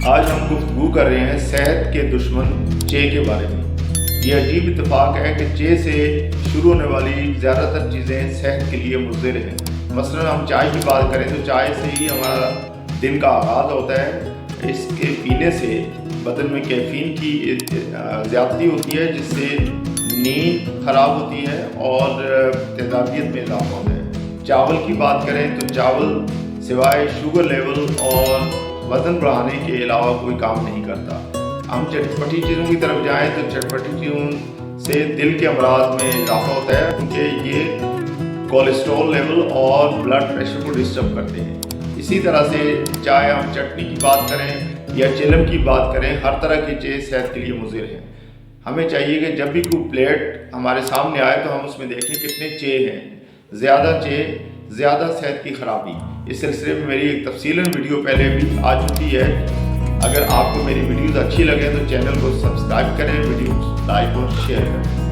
آج ہم گفتگو کر رہے ہیں صحت کے دشمن چے کے بارے میں۔ یہ عجیب اتفاق ہے کہ چے سے شروع ہونے والی زیادہ تر چیزیں صحت کے لیے مضر ہیں۔ مثلا ہم چائے کی بات کریں تو چائے سے ہی ہمارا دن کا آغاز ہوتا ہے۔ اس کے پینے سے بدن میں کیفین کی زیادتی ہوتی ہے، جس سے نیند خراب ہوتی ہے اور تیزابیت میں اضافہ ہوتا ہے۔ چاول کی بات کریں تو چاول سوائے شوگر لیول اور وزن بڑھانے کے علاوہ کوئی کام نہیں کرتا۔ ہم چٹپٹی چیزوں کی طرف جائیں تو چٹپٹی چیزوں سے دل کے امراض میں اضافہ ہوتا ہے، کیونکہ یہ کولیسٹرول لیول اور بلڈ پریشر کو ڈسٹرب کرتے ہیں۔ اسی طرح سے چاہے ہم چٹنی کی بات کریں یا چلم کی بات کریں، ہر طرح کے چے صحت کے لیے مضر ہیں۔ ہمیں چاہیے کہ جب بھی کوئی پلیٹ ہمارے سامنے آئے تو ہم اس میں دیکھیں کتنے چے ہیں۔ زیادہ چے زیادہ صحت کی خرابی۔ اس سلسلے میں میری ایک تفصیلاً ویڈیو پہلے بھی آ چکی ہے۔ اگر آپ کو میری ویڈیوز اچھی لگیں تو چینل کو سبسکرائب کریں، ویڈیو لائک اور شیئر کریں۔